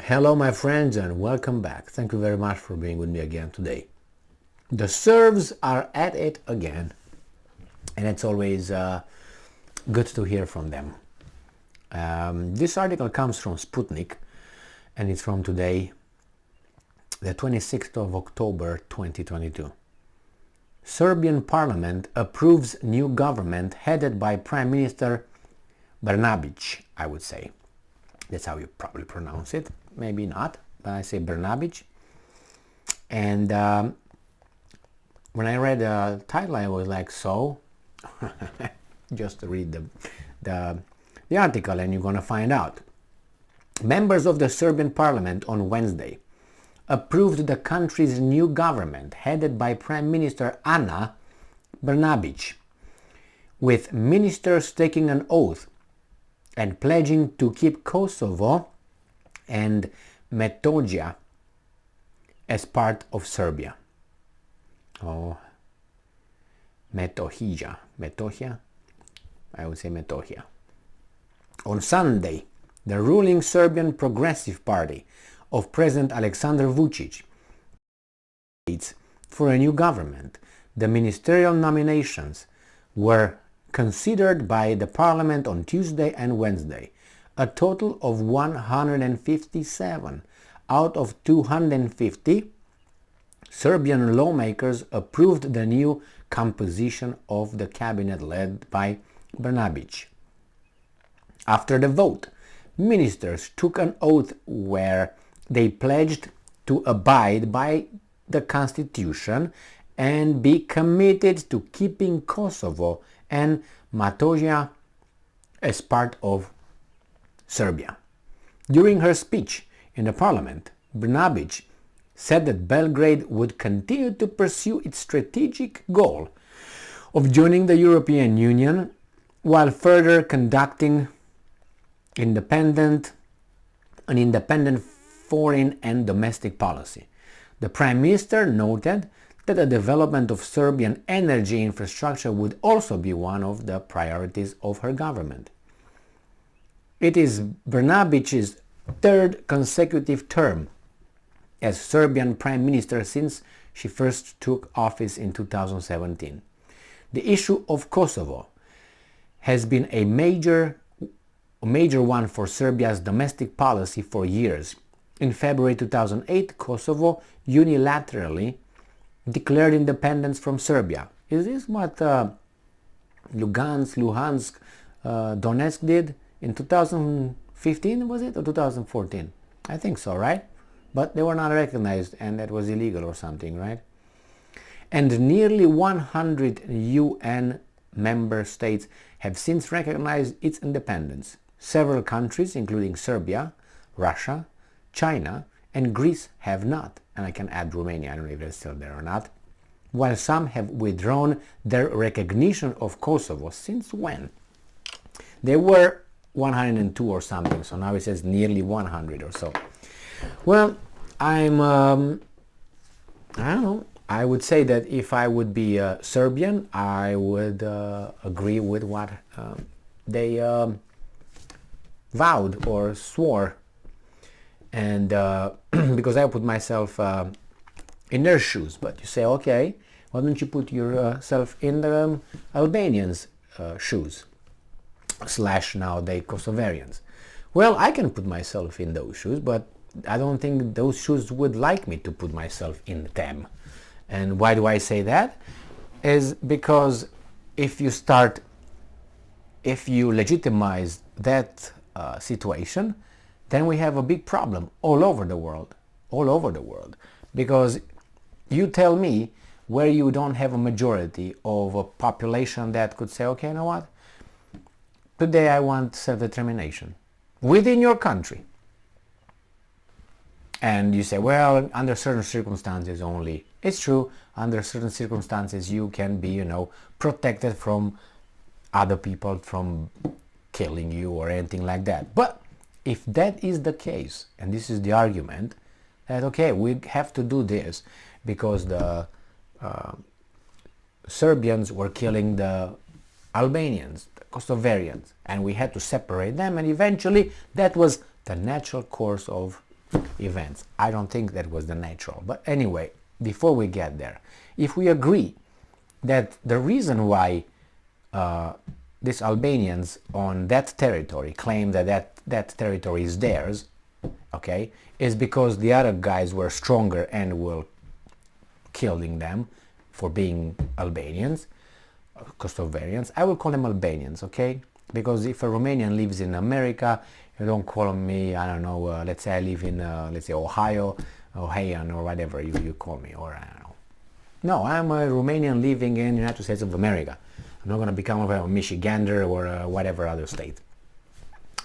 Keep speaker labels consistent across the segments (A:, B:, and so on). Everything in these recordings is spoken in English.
A: Hello my friends and welcome back. Thank you very much for being with me again today. The Serbs are at it again, and it's always good to hear from them. This article comes from Sputnik and it's from today, the 26th of October 2022. Serbian parliament approves new government headed by Prime Minister Brnabić, I would say. That's how you probably pronounce it. Maybe not, but I say Brnabić. And when I read the title, I was like, so? Just read the article and you're going to find out. Members of the Serbian parliament on Wednesday approved the country's new government headed by Prime Minister Ana Brnabić, with ministers taking an oath and pledging to keep Kosovo and Metohija as part of Serbia. Oh, Metohija. Metohija? I would say Metohija. On Sunday, the ruling Serbian Progressive Party of President Aleksandar Vučić for a new government. The ministerial nominations were considered by the parliament on Tuesday and Wednesday. A total of 157 out of 250 Serbian lawmakers approved the new composition of the cabinet led by Brnabić. After the vote, ministers took an oath where they pledged to abide by the constitution and be committed to keeping Kosovo and Metohija as part of Serbia. During her speech in the parliament, Brnabić said that Belgrade would continue to pursue its strategic goal of joining the European Union while further conducting an independent foreign and domestic policy. The Prime Minister noted that the development of Serbian energy infrastructure would also be one of the priorities of her government. It is Brnabić's third consecutive term as Serbian Prime Minister since she first took office in 2017. The issue of Kosovo has been a major one for Serbia's domestic policy for years. In February 2008, Kosovo unilaterally declared independence from Serbia. Is this what Luhansk, Donetsk did in 2015, was it, or 2014? I think so, right? But they were not recognized and that was illegal or something, right? And nearly 100 UN member states have since recognized its independence. Several countries, including Serbia, Russia, China, and Greece have not. And I can add Romania, I don't know if they're still there or not. While some have withdrawn their recognition of Kosovo. Since when? They were 102 or something, so now it says nearly 100 or so. Well, I don't know, I would say that if I would be Serbian, I would agree with what they vowed or swore. And because I put myself in their shoes, but you say, okay, why don't you put yourself in the Albanians' shoes, / nowadays Kosovarians. Well, I can put myself in those shoes, but I don't think those shoes would like me to put myself in them. And why do I say that? Is because if you legitimize that situation, then we have a big problem all over the world, because you tell me where you don't have a majority of a population that could say, okay, you know what, today I want self-determination within your country. And you say, well, under certain circumstances only. It's true, under certain circumstances you can be, protected from other people from killing you or anything like that. But if that is the case, and this is the argument, that okay, we have to do this because the Serbians were killing the Albanians, the Kosovarians, and we had to separate them, and eventually that was the natural course of events. I don't think that was the natural. But anyway, before we get there, if we agree that the reason why these Albanians on that territory claim that territory is theirs, okay, is because the other guys were stronger and were killing them for being Albanians, Kosovarians. I will call them Albanians, okay? Because if a Romanian lives in America, you don't call me, I don't know, let's say I live in, let's say Ohio, or whatever you call me, or I don't know. No, I'm a Romanian living in the United States of America. I'm not going to become a Michigander or whatever other state.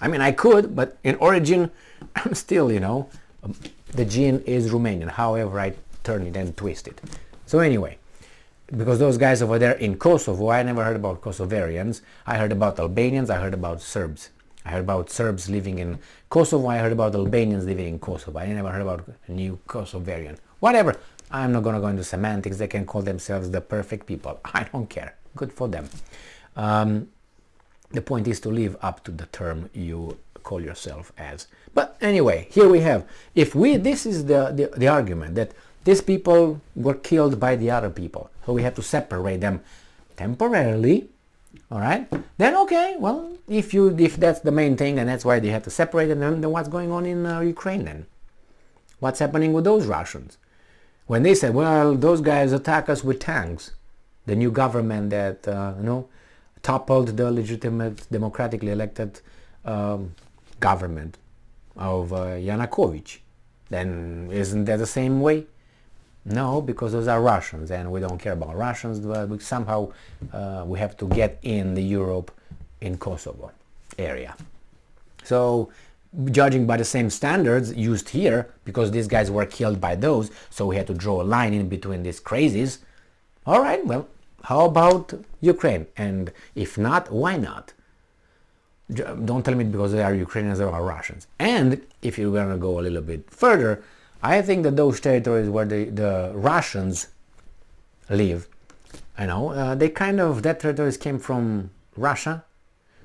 A: I mean, I could, but in origin, I'm still, the gene is Romanian, however I turn it and twist it. So anyway, because those guys over there in Kosovo, I never heard about Kosovarians. I heard about Albanians, I heard about Serbs. I heard about Serbs living in Kosovo, I heard about Albanians living in Kosovo. I never heard about a new Kosovarian. Whatever, I'm not going to go into semantics. They can call themselves the perfect people. I don't care. Good for them. The point is to live up to the term you call yourself as. But anyway, here we have, this is the argument that these people were killed by the other people, so we have to separate them temporarily, all right? Then okay, well, if that's the main thing and that's why they have to separate them, then what's going on in Ukraine then? What's happening with those Russians? When they said, well, those guys attack us with tanks, the new government that toppled the legitimate, democratically elected government of Yanukovych, then isn't that the same way? No, because those are Russians and we don't care about Russians, but somehow we have to get in the Europe in Kosovo area. So judging by the same standards used here, because these guys were killed by those, so we had to draw a line in between these crazies. All right, well, how about Ukraine? And if not, why not? Don't tell me because they are Ukrainians or are Russians. And if you're going to go a little bit further, I think that those territories where the Russians live, that territories came from Russia.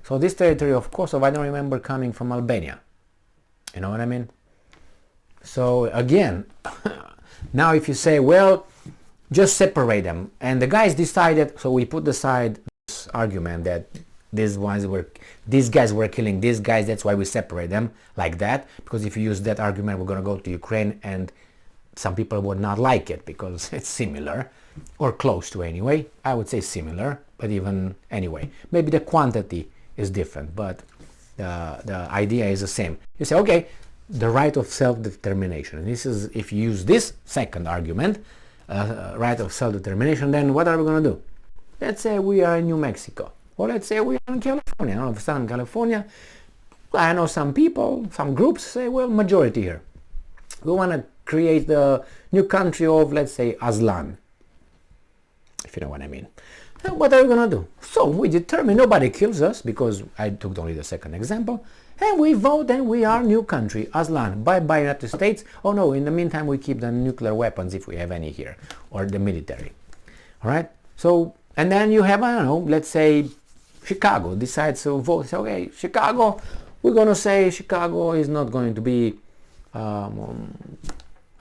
A: So this territory of Kosovo, I don't remember coming from Albania. You know what I mean? So again, now if you say, well, just separate them. And the guys decided, so we put aside this argument that these guys were killing these guys, that's why we separate them like that. Because if you use that argument, we're going to go to Ukraine and some people would not like it because it's similar, or close to anyway. I would say similar, but even anyway. Maybe the quantity is different, but the idea is the same. You say, okay, the right of self-determination. This is, if you use this second argument, right of self-determination, then what are we going to do? Let's say we are in New Mexico, or let's say we are in California. All of a sudden, California, I know some people, some groups say, well, majority here. We want to create the new country of, let's say, Aslan, if you know what I mean. And what are we going to do? So we determine nobody kills us, because I took only the second example, and we vote and we are new country, Aslan. Bye-bye United States. Oh no, in the meantime we keep the nuclear weapons if we have any here, or the military. All right? So, and then you have, I don't know, let's say Chicago decides to vote. Say, okay, Chicago, we're going to say Chicago is not going to be, I don't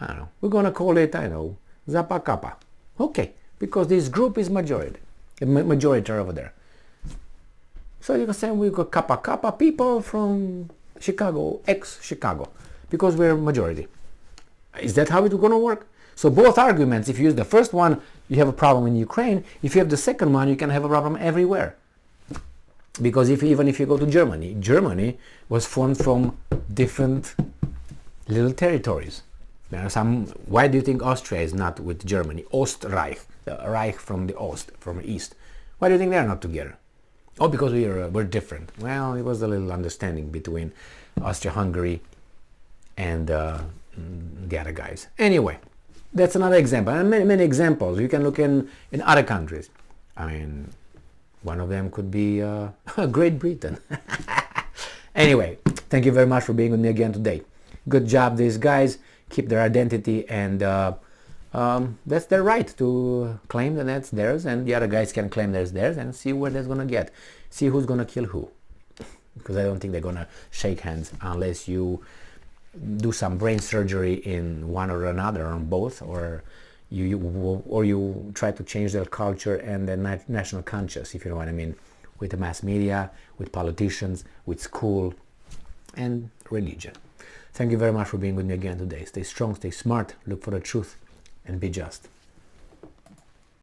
A: know, we're going to call it, I know, Zapakapa. Okay, because this group is majority over there. So you can say we got Kappa Kappa people from Chicago, ex-Chicago, because we're majority. Is that how it's going to work? So both arguments, if you use the first one, you have a problem in Ukraine. If you have the second one, you can have a problem everywhere. Because even if you go to Germany, Germany was formed from different little territories. There are some. Why do you think Austria is not with Germany? Ostreich, the Reich from the Ost, from the East. Why do you think they are not together? Oh, because we're different. Well, it was a little understanding between Austria-Hungary and the other guys. Anyway, that's another example. And many examples. You can look in other countries. I mean, one of them could be Great Britain. Anyway, thank you very much for being with me again today. Good job, these guys. Keep their identity, and that's their right to claim that that's theirs, and the other guys can claim that's theirs, and see where that's going to get. See who's going to kill who. Because I don't think they're going to shake hands unless you do some brain surgery in one or another, on both, or you try to change their culture and their national conscience, if you know what I mean, with the mass media, with politicians, with school, and religion. Thank you very much for being with me again today. Stay strong, stay smart, look for the truth, and be just.